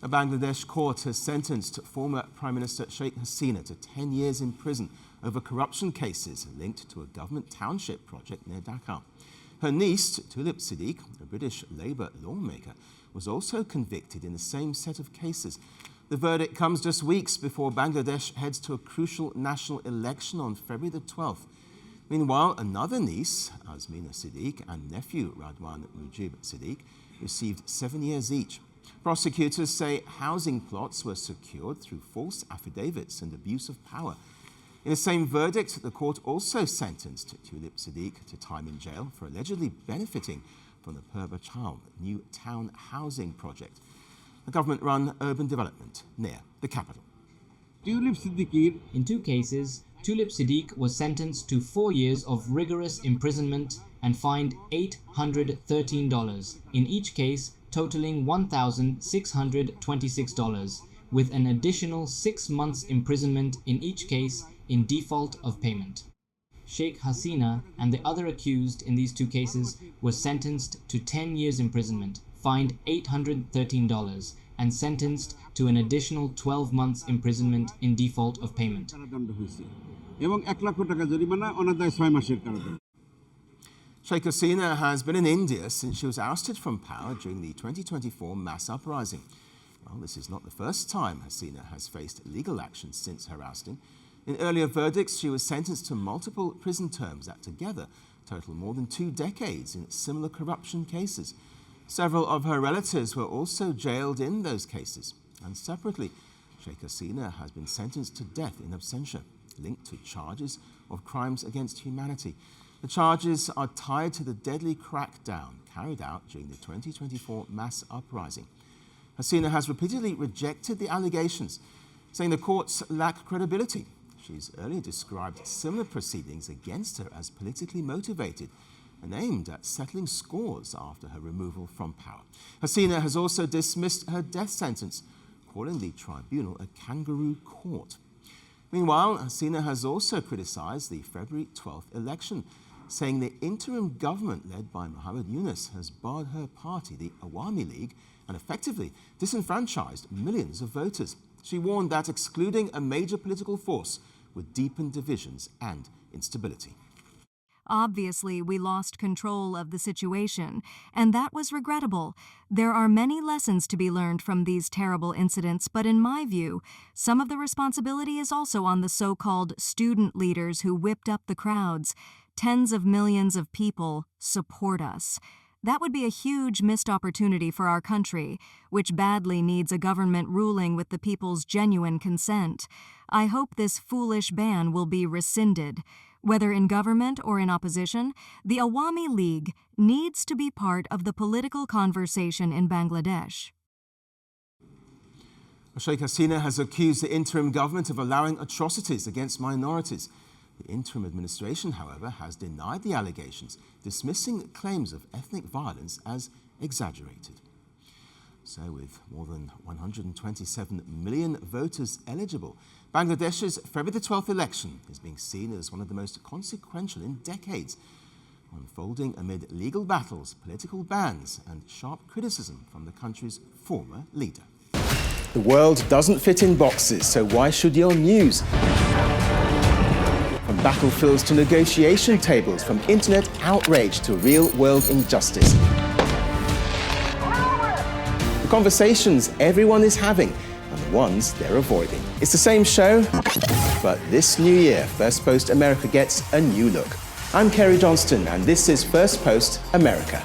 A Bangladesh court has sentenced former Prime Minister Sheikh Hasina to 10 years in prison over corruption cases linked to a government township project near Dhaka. Her niece, Tulip Siddiq, a British Labour lawmaker, was also convicted in the same set of cases. The verdict comes just weeks before Bangladesh heads to a crucial national election on February the 12th. Meanwhile, another niece, Azmina Siddiq, and nephew, Radwan Mujib Siddiq, received 7 years each. Prosecutors say housing plots were secured through false affidavits and abuse of power. In the same verdict, the court also sentenced Tulip Siddiq to time in jail for allegedly benefiting from the Purba new town housing project, a government-run urban development near the capital. In two cases, Tulip Siddiq was sentenced to 4 years of rigorous imprisonment and fined $813, in each case totaling $1,626, with an additional 6 months imprisonment in each case in default of payment. Sheikh Hasina and the other accused in these two cases were sentenced to 10 years imprisonment, fined $813, and sentenced to an additional 12 months imprisonment in default of payment. Sheikh Hasina has been in India since she was ousted from power during the 2024 mass uprising. Well, this is not the first time Hasina has faced legal action since her ousting. In earlier verdicts, she was sentenced to multiple prison terms that together total more than 2 decades in similar corruption cases. Several of her relatives were also jailed in those cases. And separately, Sheikh Hasina has been sentenced to death in absentia, linked to charges of crimes against humanity. The charges are tied to the deadly crackdown carried out during the 2024 mass uprising. Hasina has repeatedly rejected the allegations, saying the courts lack credibility. She's earlier described similar proceedings against her as politically motivated and aimed at settling scores after her removal from power. Hasina has also dismissed her death sentence, calling the tribunal a kangaroo court. Meanwhile, Hasina has also criticised the February 12th election, saying the interim government led by Muhammad Yunus has barred her party, the Awami League, and effectively disenfranchised millions of voters. She warned that excluding a major political force would deepen divisions and instability. Obviously, we lost control of the situation, and that was regrettable. There are many lessons to be learned from these terrible incidents, but in my view, some of the responsibility is also on the so-called student leaders who whipped up the crowds. Tens of millions of people support us. That would be a huge missed opportunity for our country, which badly needs a government ruling with the people's genuine consent. I hope this foolish ban will be rescinded. Whether in government or in opposition, the Awami League needs to be part of the political conversation in Bangladesh. Sheikh Hasina has accused the interim government of allowing atrocities against minorities. The interim administration, however, has denied the allegations, dismissing claims of ethnic violence as exaggerated. So, with more than 127 million voters eligible, Bangladesh's February the 12th election is being seen as one of the most consequential in decades, unfolding amid legal battles, political bans, and sharp criticism from the country's former leader. The world doesn't fit in boxes, so why should your news? From battlefields to negotiation tables, from internet outrage to real-world injustice. The conversations everyone is having and the ones they're avoiding. It's the same show, but this new year, Firstpost America gets a new look. I'm Kerry Johnston, and this is Firstpost America.